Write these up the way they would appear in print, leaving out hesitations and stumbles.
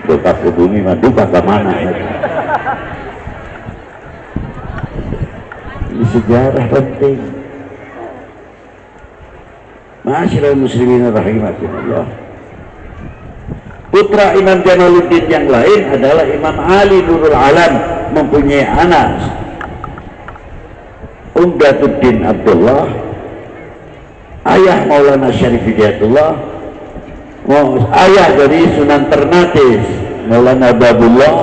duka ke bumi mah duka ke mana. Ini sejarah penting. Ma'asyiral muslimin rahimakumullah. Putra Imam Jamaluddin yang lain adalah Imam Ali Nurul Alam, mempunyai anak Umdatuddin Abdullah, ayah Maulana Syarif Hidayatullah, ayah dari Sunan Ternate Maulana Babullah,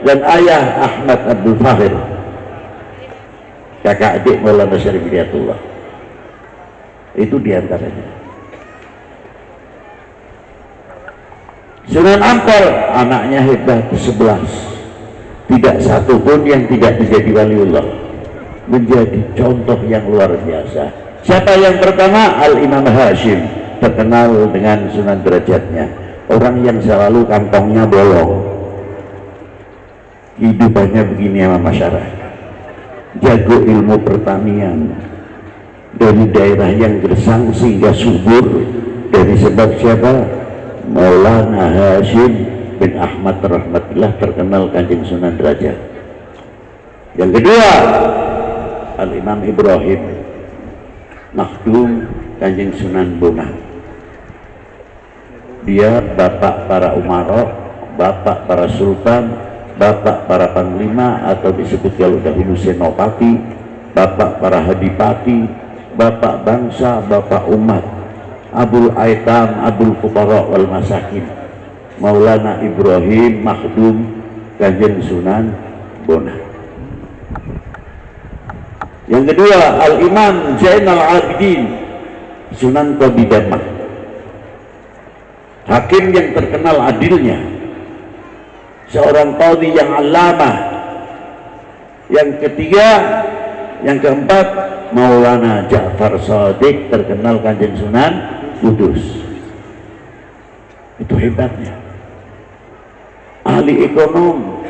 dan ayah Ahmad Abdul Fahir, kakak adik Maulana Syarif Hidayatullah. Itu diantaranya. Sunan Ampel anaknya hebat 11, tidak satu pun yang tidak menjadi waliullah, menjadi contoh yang luar biasa. Siapa yang pertama? Al-Imam Hashim, terkenal dengan Sunan derajatnya, orang yang selalu kantongnya bolong, hidupannya begini sama masyarakat, jago ilmu pertanian, dari daerah yang gersang sehingga subur, dari sebab siapa? Maulana Hashim bin Ahmad rahmatillah, terkenal Kanjeng Sunan Derajat. Yang kedua, Al-Imam Ibrahim Makhdum Kanjeng Sunan Bonang. Dia bapak para umarok, bapak para sultan, bapak para panglima, atau disebut kalau dahulu senopati, bapak para hadipati, bapak bangsa, bapak umat, Abul Aitam, Abul Fuqara wal Masakin, Maulana Ibrahim Makhdum Kanjeng Sunan Bonang. Yang kedua, Al-Imam Zainal Abidin Sunan Qodidamah, hakim yang terkenal adilnya, seorang qadhi yang allamah. Yang ketiga, yang keempat, Maulana Ja'far Shadiq, terkenal Kanjeng Sunan Kudus. Itu hebatnya. Ahli ekonom.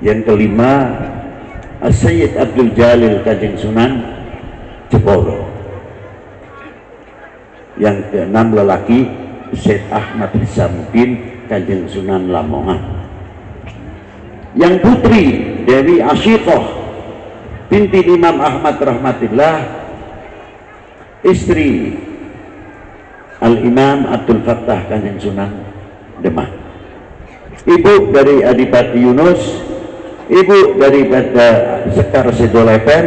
Yang kelima, As-Sayyid Abdul Jalil Kanjeng Sunan Jeporo. Yang keenam, lelaki, Syed Ahmad Hisamuddin Kanjeng Sunan Lamongan. Yang putri, Dewi Asyiqah binti Imam Ahmad rahmatillah, istri Al-Imam Abdul Fattah Kanjeng Sunan Demak. Ibu dari Adipati Yunus, ibu dari Sekar Sedolepen,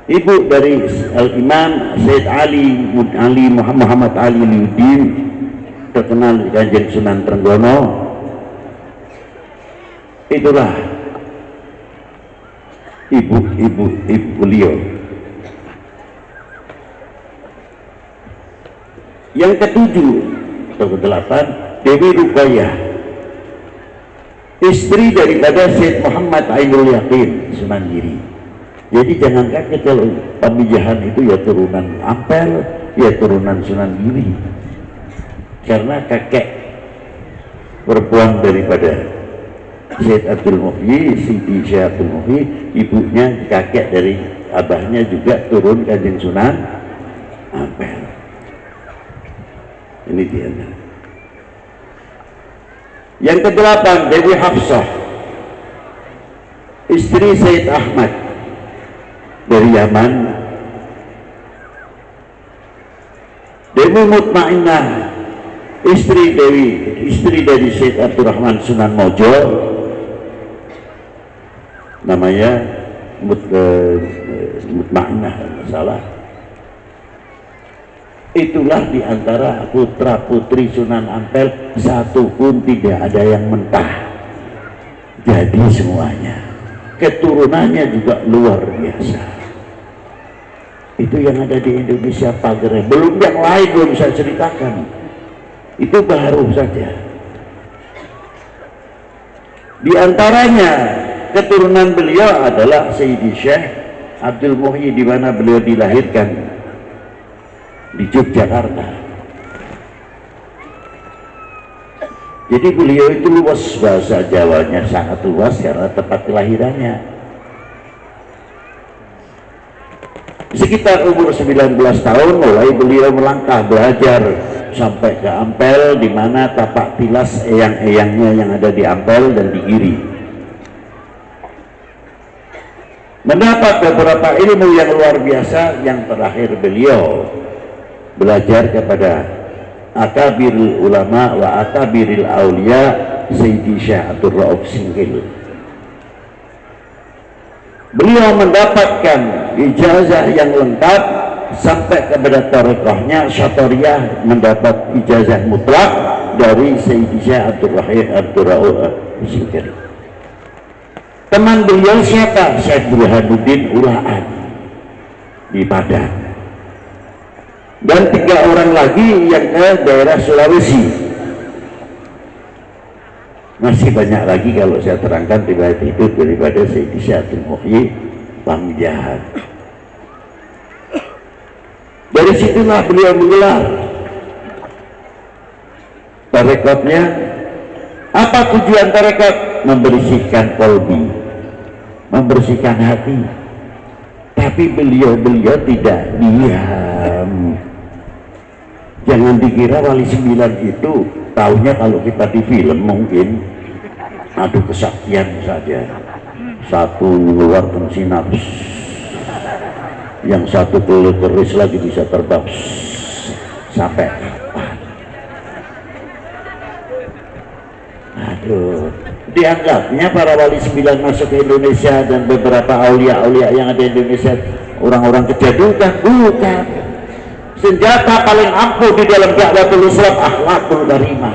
ibu dari Al-Imam Sayyid Ali Muhammad Ali Liuddin, terkenal Kanjeng Sunan Trenggono. Itulah ibu beliau. Yang ketujuh atau kedelapan, Dewi Ruqayyah, istri daripada Syed Muhammad Ainul Yakin Sunan Giri. Jadi jangan kaget kalau Pamijahan itu ya turunan Ampel, ya turunan Sunan Giri, karena kakek perempuan daripada Syed Abdul Muhyi, Siti Syekh Abdul Muhyi, ibunya kakek dari abahnya juga turun Kanjeng Sunan Ampel. Ini dia. Yang kedelapan, Dewi Hafsah, istri Sayyid Ahmad dari Yaman. Dewi Mutmainnah, istri dari Syed Abdurrahman Sunan Mojo, namanya Mutmainnah salah. Itulah diantara putra putri Sunan Ampel, satu pun tidak ada yang mentah, jadi semuanya keturunannya juga luar biasa. Itu yang ada di Indonesia pagernya, belum yang lain belum saya ceritakan, itu baru saja. Di antaranya keturunan beliau adalah Sayyidi Syekh Abdul Muhyi, di mana beliau dilahirkan di Yogyakarta. Jadi beliau itu luas, bahasa Jawanya sangat luas karena tempat kelahirannya. Sekitar umur 19 tahun mulai beliau melangkah belajar sampai ke Ampel, di mana tapak tilas eyang-eyangnya yang ada di Ampel dan di Giri. Mendapat beberapa ilmu yang luar biasa. Yang terakhir beliau belajar kepada akabirul ulama wa akabiril aulia Sayyidi Syekh Abdul Rauf Singkil. Beliau mendapatkan ijazah yang lengkap sampai kepada tarekohnya Syatoriyah, mendapat ijazah mutlak dari Sayyidi Syekh Abdul Rauf Singkil. Teman beliau siapa? Syekh Burhanuddin Ulaan di Padang, dan 3 orang lagi yang ke daerah Sulawesi. Masih banyak lagi kalau saya terangkan riwayat hidup daripada Sayyidi Syekh Muhyi Pamijahan. Dari situlah beliau menggelar tarekatnya. Apa tujuan tarekat? Membersihkan kolbi, membersihkan hati. Tapi beliau tidak diam. Jangan dikira Wali 9 itu taunya kalau kita di film mungkin adu kesaktian saja. Satu mengeluarkan sinar, yang satu keris lagi bisa terbang sampai kapan? Aduh, dianggapnya para Wali 9 masuk ke Indonesia dan beberapa aulia-aulia yang ada di Indonesia orang-orang kejadukan. Bukan. Senjata paling ampuh di dalam dakwatul Islam akhlakul karimah.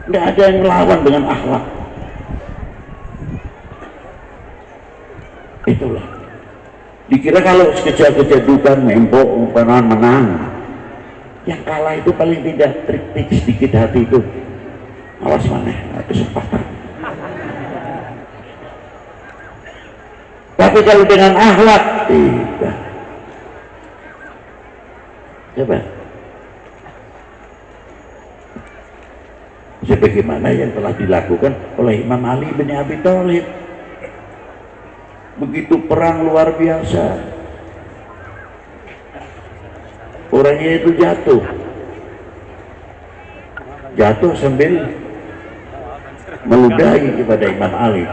Tidak ada yang melawan dengan akhlak. Itulah. Dikira kalau kejadukan mempok menang. Yang kalah itu paling tidak trik-trik sedikit hati itu. Awas mana kesempatan. Tapi kalau dengan akhlak tidak. Coba. Sebagaimana yang telah dilakukan oleh Imam Ali bin Abi Thalib. Begitu perang luar biasa. Orangnya itu jatuh sambil meludahi kepada Imam Ali.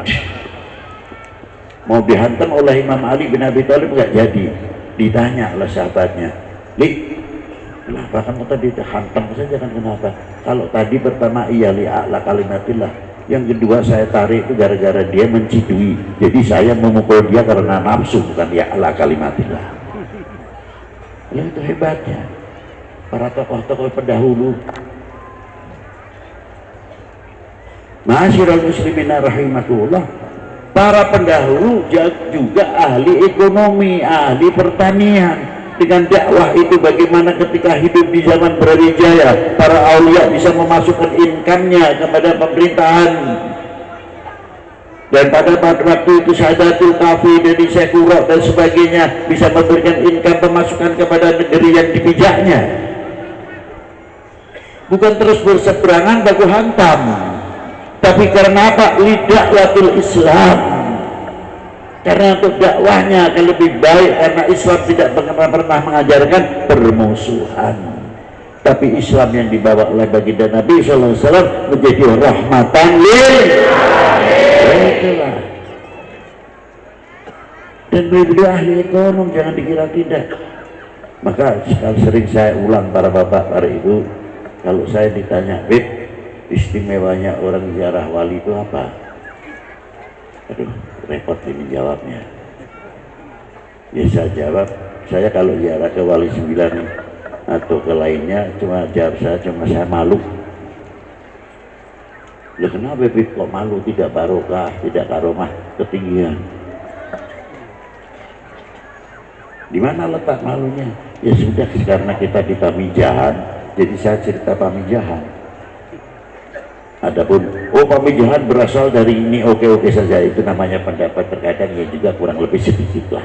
Mau dihantam oleh Imam Ali bin Abi Thalib nggak jadi. Ditanya oleh sahabatnya, kenapa kamu tadi hantam saja kan? Kenapa? Kalau tadi pertama iya li'a'la kalimatillah, yang kedua saya tarik itu gara-gara dia mencidui, jadi saya memukul dia karena nafsu, bukan li'a'la kalimatillah. Ya, itu hebatnya para tokoh-tokoh pendahulu. Ma'asyiral muslimina rahimakumullah, para pendahulu juga ahli ekonomi, ahli pertanian. Dengan dakwah itu bagaimana ketika hidup di zaman Brawijaya para aulia bisa memasukkan income-nya kepada pemerintahan, dan pada waktu itu Sadatul Kafi dari Sekuro dan sebagainya bisa memberikan income pemasukan kepada negeri yang dipijaknya. Bukan terus berseberangan baku hantam, tapi karena apa? Lidakwatul Islam. Karena untuk dakwahnya akan lebih baik, karena Islam tidak pernah mengajarkan permusuhan, tapi Islam yang dibawa oleh baginda Nabi SAW menjadi rahmatan lil alamin. Dan beliau ahli ekonomi, jangan dikira tidak. Maka sering saya ulang para bapak, para ibu, kalau saya ditanya, "Bib, istimewanya orang ziarah wali itu apa?" Aduh, repot ini jawabnya. Ya saya jawab, saya kalau ziarah ke Wali 9 atau ke lainnya cuma saya malu. Loh kenapa Bib kok malu? Tidak barokah, tidak karomah, ketinggian. Di mana letak malunya? Ya sudah, karena kita di Pamijahan, jadi saya cerita Pamijahan. Adapun Pamijahan berasal dari ini, oke saja, itu namanya pendapat, terkadang ya juga kurang lebih sedikit lah.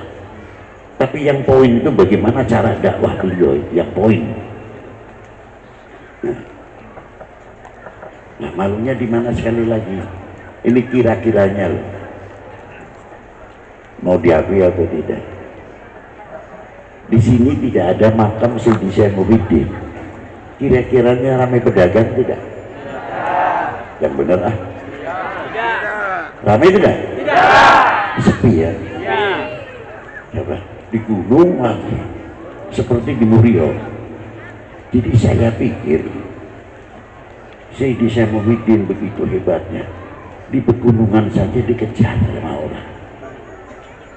Tapi yang poin itu bagaimana cara dakwah beliau, yang poin. Nah, malunya di mana sekali lagi? Ini kira-kiranya loh. Mau diakui atau tidak? Di sini tidak ada makam Sayyidi Syekh Muhyiddin. Kira-kiranya ramai pedagang tidak? Yang benar ah? Ramai tidak? Sepi ya? Coba di gunung lagi seperti di Murio. Jadi saya pikir Sayyidi Syekh Muhyiddin begitu hebatnya, di pegunungan saja dikejar sama orang,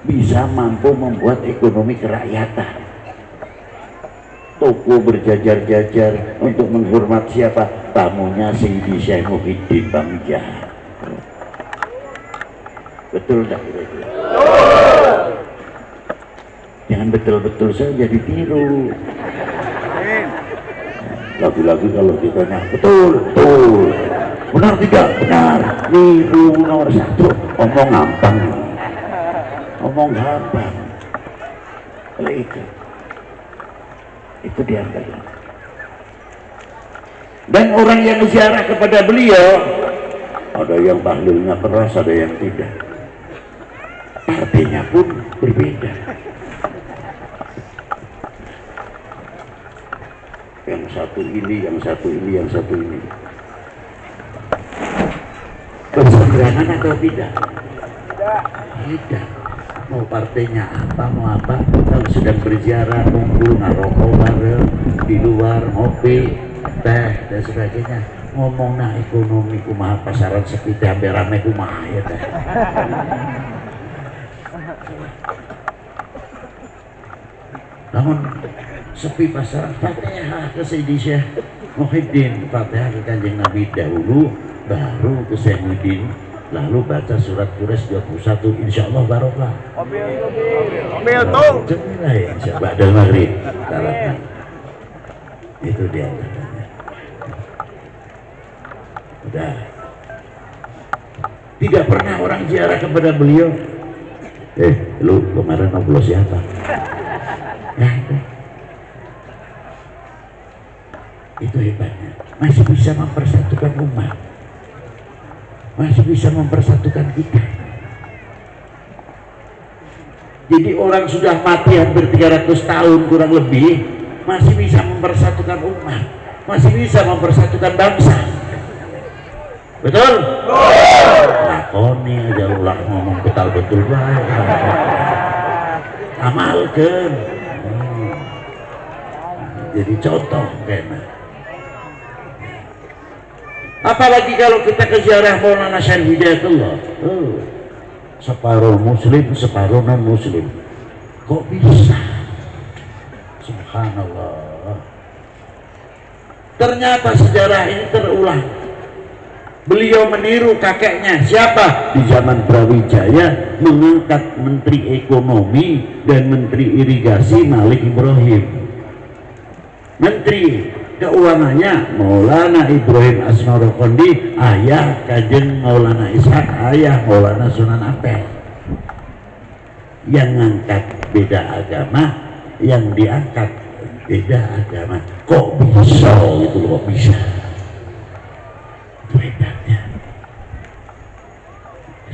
bisa mampu membuat ekonomi kerakyatan, toko berjajar-jajar untuk menghormat siapa? Tamunya Sayyidi Syekh Muhyiddin Bamijah. Betul tak kira-kira? Jangan betul-betul saja ditiru. Lagu-lagu kalau ditanya betul, benar tidak? Benar. Niru nomor satu. Omong gampang, omong gampang. Kalau itu diantaranya. Dan orang yang ziarah kepada beliau, ada yang tahlilnya keras, ada yang tidak. Partainya pun berbeda. Yang satu ini, yang satu ini, yang satu ini. Berseberangan atau tidak? Tidak. Mau partainya apa, mau apa, kalau sedang berziarah, kumpul, ngerokok bareng, di luar, ngopi, teh, dan sebagainya. Ngomong nah ekonomi kumaha, pasaran sepi, hampir rame kumaha ya teh. Namun sepi pasaran, Fatihah ke Sayyidi Syekh Muhyiddin, Fatihah ke Kanjeng Nabi dahulu, baru ke Syekh Muhyiddin, lalu baca surat Quraisy 21, insya Allah barokah. Ambil tuh. Jemilah ya, insya Allah ba'dal maghrib. Itu dia katanya. Udah. Tidak pernah orang ziarah kepada beliau. Lu kemarin ngobrol siapa? Nah, itu hebatnya, masih bisa mempersatukan umat, masih bisa mempersatukan kita. Jadi orang sudah mati hampir 300 tahun kurang lebih, masih bisa mempersatukan umat, masih bisa mempersatukan bangsa. Betul? Lakoni aja ulah ngomong betul baik. Amalkan. Jadi contoh kena. Apalagi kalau kita ke ziarah Maulana Syekh Hidayatullah, separuh muslim, separuh non muslim. Kok bisa? Subhanallah. Ternyata sejarah ini terulang. Beliau meniru kakeknya siapa? Di zaman Brawijaya mengangkat Menteri Ekonomi dan Menteri Irigasi Malik Ibrahim. Menteri Keuangannya Maulana Ibrahim Asmarokondi, ayah Kanjeng Maulana Ishak, ayah Maulana Sunan Ampel. Yang ngangkat beda agama, yang diangkat beda agama. Kok bisa itu, kok bisa? Itu hebatnya.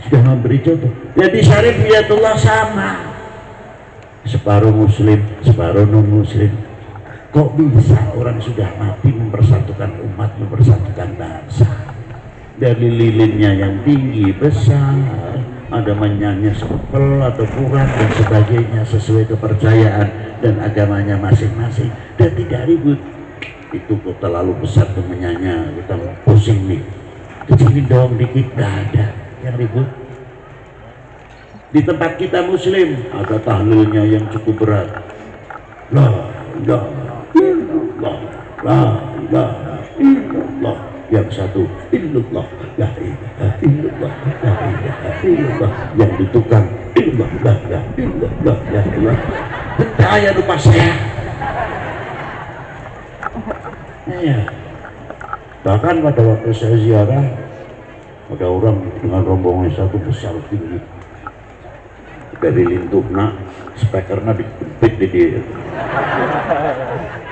Sudah memberi contoh. Jadi Syarif Hidayatullah sama, separuh muslim, separuh non muslim. Kok bisa orang sudah mati mempersatukan umat, mempersatukan bangsa? Dari lilinnya yang tinggi, besar, ada menyanyi sepel atau kurang dan sebagainya sesuai kepercayaan dan agamanya masing-masing, dan tidak ribut. Itu kok terlalu besar tuh menyanyi, kita pusing nih. Kecilin dong dikit, gak ada yang ribut. Di tempat kita muslim ada tahlilnya yang cukup berat. La ilaha illallah, la ilaha illallah. Yang satu illallah, la ilaha illallah, la ilaha illallah. Yang di tukang illallah, la ilaha illallah, la ilaha. Percaya lupa saya. Ya. Bahkan pada waktu saya ziarah, ada orang dengan rombongan satu besar tinggi. Dari lintupna, speakernya dikepit di dia.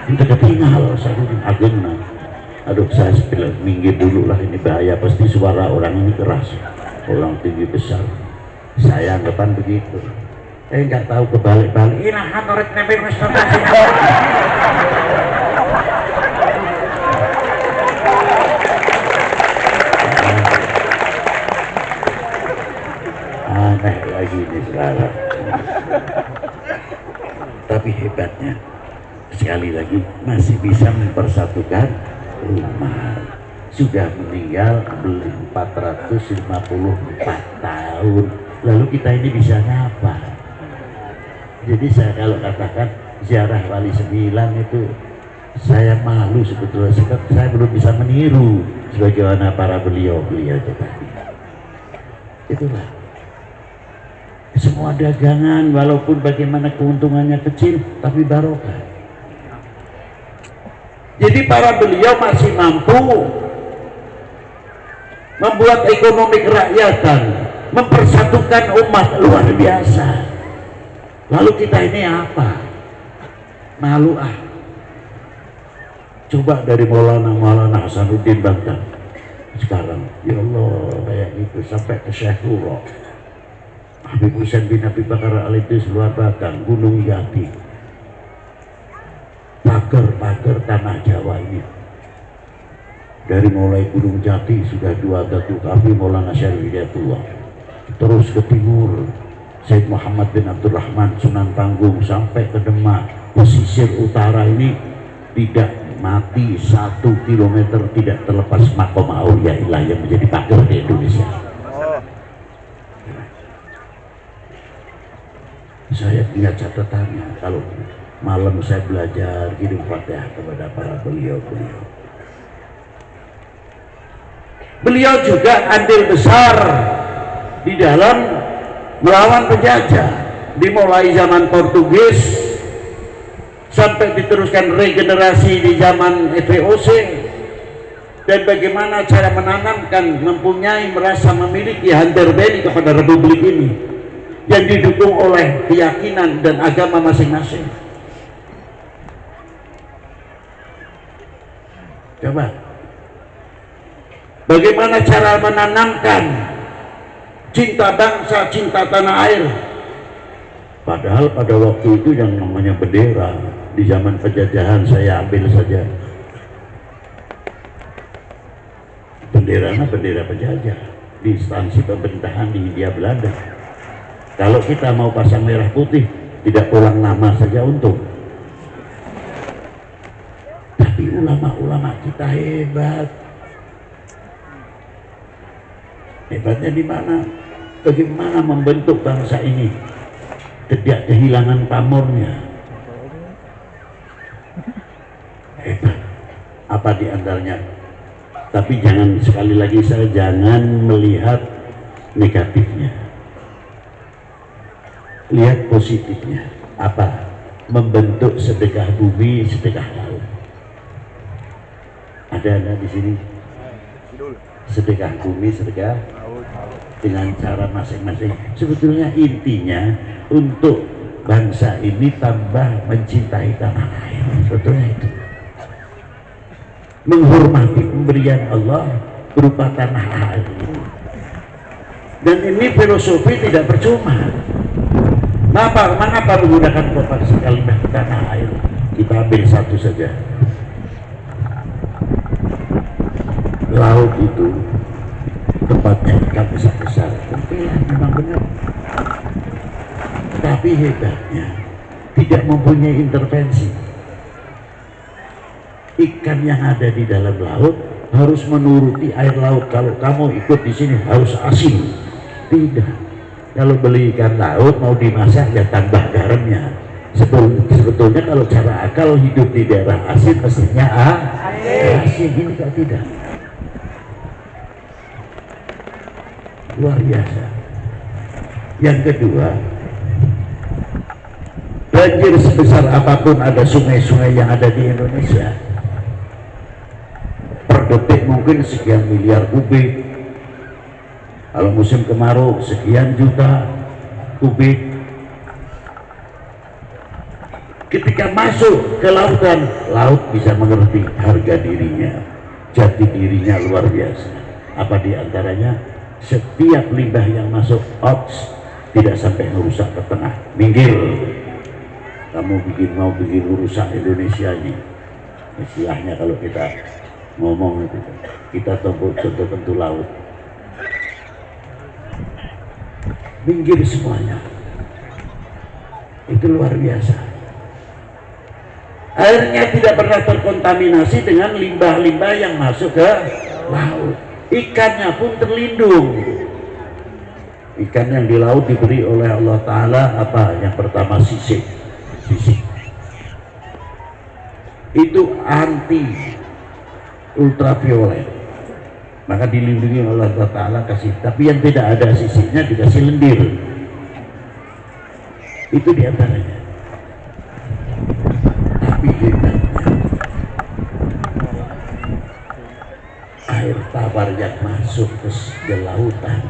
Kita ketinggal satu agenda. Aduh, saya bilang minggir dulu lah, ini bahaya, pasti suara orang ini keras, orang tinggi besar. Saya anggapan begitu. nggak tahu kebalik-balik. Ini kantor nembe Mister. Aneh lagi ini sekarang. Tapi hebatnya sekali lagi masih bisa mempersatukan umat. Sudah meninggal 454 tahun. Lalu kita ini bisa ngapa? Jadi saya kalau katakan ziarah Wali 9 itu saya malu sebetulnya, sebab saya belum bisa meniru sebagaimana para beliau-beliau itu tadi. Itulah. Semua dagangan walaupun bagaimana keuntungannya kecil tapi barokah. Jadi para beliau masih mampu membuat ekonomi kerakyatan, mempersatukan umat, luar biasa. Lalu kita ini apa? Malu ah. Coba dari Maulana Hasanuddin Banten sekarang, ya Allah, kayak itu sampai ke Syekhullah Habib Husain bin Abi Bakar Al-Idris luar Batang, Gunung Jati, pagar-pagar tanah Jawa ini. Dari mulai Gunung Jati sudah 2 Datuk Kami Maulana Syarif Hidayatullah, terus ke timur Said Muhammad bin Abdurrahman Sunan Tanggung sampai ke Demak. Pesisir utara ini tidak mati 1 kilometer tidak terlepas makom Auliyaillah yang menjadi pagar di Indonesia. Saya punya catatannya, kalau malam saya belajar kirim Fatihah kepada para beliau-beliau. Beliau juga andil besar di dalam melawan penjajah, dimulai zaman Portugis sampai diteruskan regenerasi di zaman VOC, dan bagaimana cara menanamkan, mempunyai, merasa memiliki handerbeni kepada republik ini yang didukung oleh keyakinan dan agama masing-masing. Coba bagaimana cara menanamkan cinta bangsa, cinta tanah air, padahal pada waktu itu yang namanya bendera di zaman penjajahan, saya ambil saja benderanya bendera penjajah di instansi pemerintahan di Hindia Belanda. Kalau kita mau pasang merah putih, tidak ulang nama saja untung. Tapi ulama-ulama kita hebat. Hebatnya di mana? Bagaimana membentuk bangsa ini tidak kehilangan pamornya. Hebat. Apa di antaranya? Tapi jangan, sekali lagi saya jangan melihat negatifnya. Lihat positifnya. Apa? Membentuk sedekah bumi, sedekah laut. Ada di sini? Sedekah bumi, sedekah dengan cara masing-masing. Sebetulnya intinya untuk bangsa ini tambah mencintai tanah air. Sebetulnya itu. Menghormati pemberian Allah berupa tanah air. Dan ini filosofi tidak percuma. Mengapa menggunakan propagasi kalimat tanah air? Kita ambil satu saja. Laut itu tempatnya ikan besar-besar. Tempilan memang benar. Tapi hebatnya tidak mempunyai intervensi. Ikan yang ada di dalam laut harus menuruti air laut. Kalau kamu ikut di sini harus asin. Tidak. Kalau beli ikan laut mau dimasak ya tambah garamnya. Sebetulnya kalau cara akal hidup di daerah asin mestinya asin. Ini kok tidak. Luar biasa. Yang kedua, banjir sebesar apapun ada sungai-sungai yang ada di Indonesia, per detik mungkin sekian miliar kubik. Kalau musim kemarau sekian juta kubik. Ketika masuk ke lautan, laut bisa mengerti harga dirinya, jati dirinya luar biasa. Apa diantaranya? Setiap limbah yang masuk, tidak sampai merusak ke tengah. Minggir, kamu mau bikin rusak Indonesia ini. Istilahnya kalau kita ngomong itu, kita contoh tentu laut. Minggir semuanya. Itu luar biasa. Airnya tidak pernah terkontaminasi dengan limbah-limbah yang masuk ke laut. Ikannya pun terlindung. Ikan yang di laut diberi oleh Allah Ta'ala apa? Yang pertama sisik. Itu anti ultraviolet, maka dilindungi oleh Allah Ta'ala kasih. Tapi yang tidak ada sisiknya dikasih lendir. Itu diantaranya. Tapi hebatnya air tawar yang masuk ke lautan,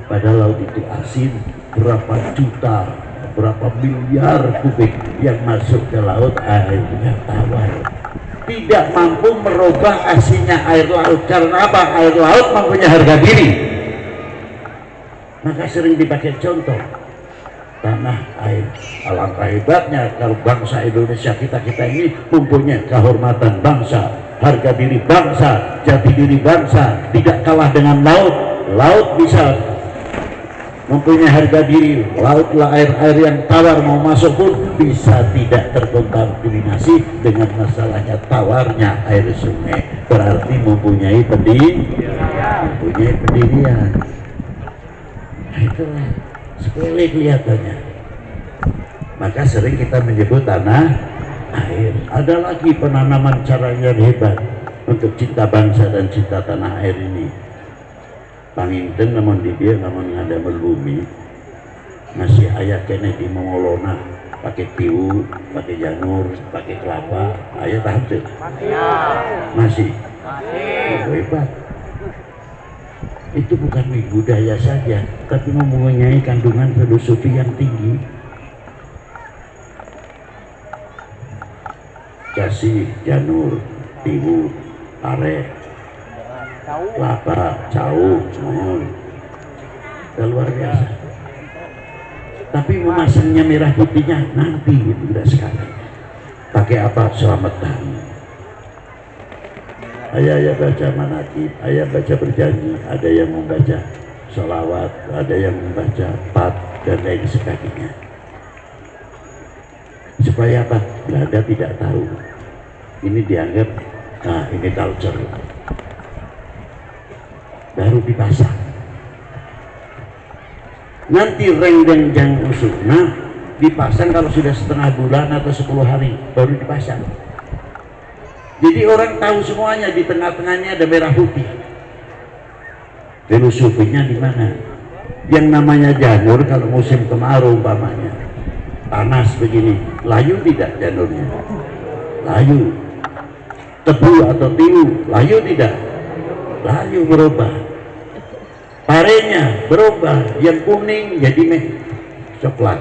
pada laut itu asin, berapa juta, berapa miliar kubik yang masuk ke laut airnya tawar, tidak mampu merubah asinnya air laut. Karena apa? Air laut mempunyai harga diri. Maka sering dipakai contoh tanah air. Alangkah hebatnya kalau bangsa Indonesia kita ini mempunyai kehormatan bangsa, harga diri bangsa, jati diri bangsa, tidak kalah dengan laut. Laut bisa mempunyai harga diri. Lautlah air yang tawar, mau masuk pun bisa tidak terkontaminasi dengan masalahnya tawarnya air sungai. Berarti mempunyai pendirian. Nah, itulah sepele kelihatannya. Maka sering kita menyebut tanah air. Ada lagi penanaman caranya hebat untuk cinta bangsa dan cinta tanah air ini. Panginten namun di dia namun ada melbumi masih ayah kene di mengolona pakai tiu, pakai janur, pakai kelapa, ayah tahan tuh masih hebat. Itu bukan budaya saja, tapi mempunyai kandungan filosofi yang tinggi. Kasih janur, tiu, are, kelapa, jauh, luar biasa. Tapi memasangnya merah putihnya nanti itu tidak sekali. Pakai apa? Selamatan. Ayah baca manakib, ayah baca berjanji, ada yang membaca sholawat, ada yang membaca pat dan lain sebagainya. Supaya apa? Belanda tidak tahu. Ini dianggap, nah ini culture. Baru dipasang. Nanti renggang jang usukna dipasang kalau sudah setengah bulan atau 10 hari baru dipasang. Jadi orang tahu semuanya, di tengah-tengahnya ada merah putih. Filosofinya di mana? Yang namanya janur kalau musim kemarau umpamanya panas begini, layu tidak janurnya? Layu. Tebu atau tiu, layu tidak? Layu, berubah. Parenya berubah, yang kuning jadi coklat.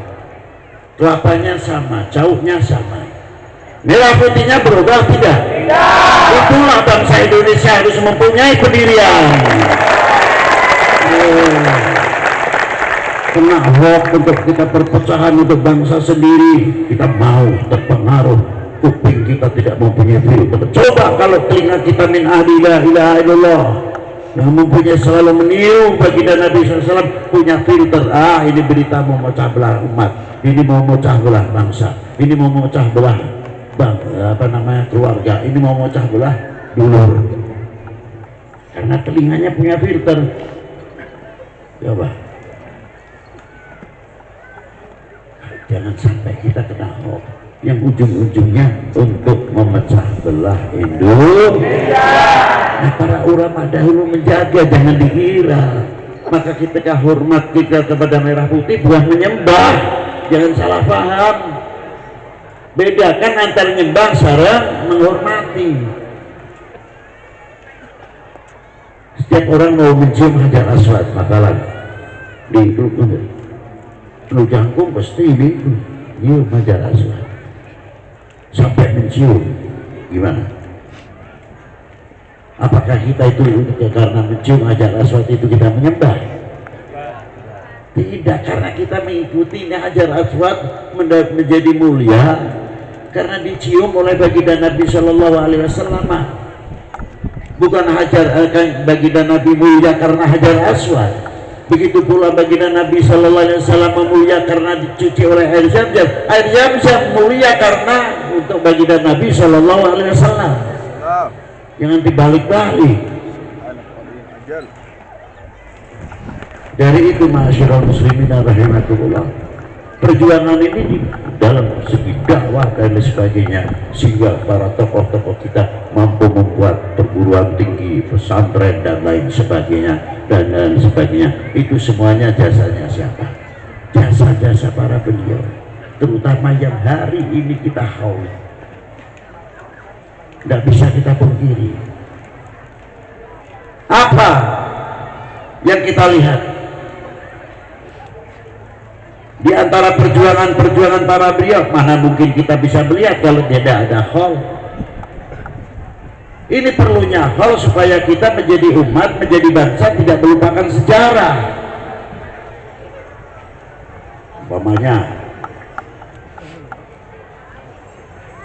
Kelapanya sama, jauhnya sama. Merah putihnya berubah tidak? Tidak. Itulah bangsa Indonesia harus mempunyai pendirian. Kena hoax untuk kita perpecahan untuk bangsa sendiri, kita mau terpengaruh. Kuping kita tidak mempunyai filter. Coba kalau telinga kita min ahli la ilaha illallah yang mempunyai selalu meniru baginda Nabi SAW, punya filter. Ini berita mau memecah belah umat, ini mau memecah belah bangsa, ini mau memecah belah keluarga, ini mau memecah belah dulur. Karena telinganya punya filter. Coba jangan sampai kita kena hoax yang ujung-ujungnya untuk memecah belah Indonesia. Nah, para ulama dahulu menjaga, jangan dikira. Maka kita hormat kita kepada merah putih bukan menyembah, jangan salah paham. Bedakan antara nyembah sareng menghormati. Setiap orang mau mencium hajar aswad, makalah di Teluk Jangkung pasti ini nyium hajar aswad. Sampai mencium, gimana? Apakah kita itu karena mencium hajar aswad itu kita menyembah? Tidak, karena kita mengikuti Hajar Aswad menjadi mulia karena dicium oleh baginda Nabi Shallallahu Alaihi Wasallam. Bukan baginda Nabi mulia karena Hajar Aswad. Begitu pula baginda Nabi Shallallahu Alaihi Wasallam mulia karena dicuci oleh air Zam-Zam. Air Zam-Zam mulia karena untuk baginda Nabi Shallallahu Alaihi Wasallam. Jangan dibalik-balik. Dari itu ma'asyiral muslimin rahimakumullah, perjuangan ini di dalam segi dakwah dan sebagainya, sehingga para tokoh-tokoh kita mampu membuat perguruan tinggi, pesantren dan lain sebagainya dan lain sebagainya. Itu semuanya jasanya siapa? Jasa-jasa para beliau, terutama yang hari ini kita haul. Tidak bisa kita pungkiri. Apa yang kita lihat di antara perjuangan-perjuangan para beliau? Mana mungkin kita bisa melihat kalau tidak ada haul. Ini perlunya haul supaya kita menjadi umat, menjadi bangsa tidak melupakan sejarah. Umpamanya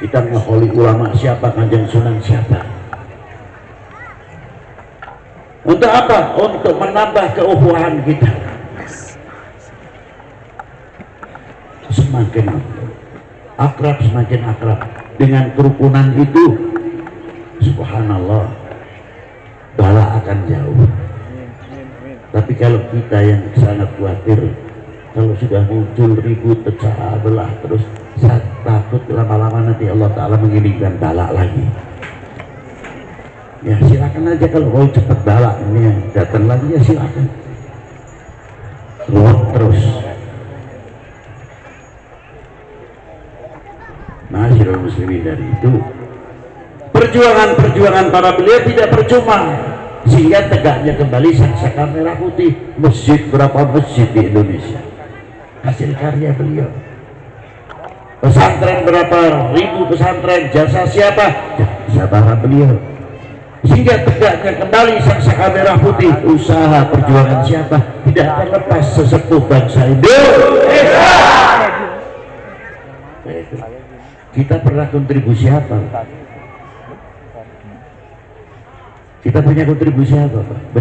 kita ngeholi ulama siapa, Kanjeng Sunan siapa. Untuk apa? Untuk menambah keukhuwahan kita. Semakin akrab, semakin akrab dengan kerukunan itu, subhanallah, bala akan jauh. Tapi kalau kita yang sangat khawatir, kalau sudah muncul ribut, pecah belah terus, saya takut lama-lama nanti Allah Ta'ala mengirimkan bala lagi. Ya silakan aja, kalau mau cepat bala ini yang datang lagi ya silakan. Ruwet terus. Ma'asyiral muslimin, dari itu perjuangan para beliau tidak percuma, sehingga tegaknya kembali Saksaka Merah Putih. Masjid, berapa masjid di Indonesia hasil karya beliau. Pesantren, berapa ribu pesantren, jasa siapa? Jasa para beliau. Sehingga tegaknya kembali Saksaka Merah Putih, usaha perjuangan siapa? Tidak terlepas sesepuh bangsa Indonesia. Kita pernah kontribusi apa? Kita punya kontribusi apa, Pak?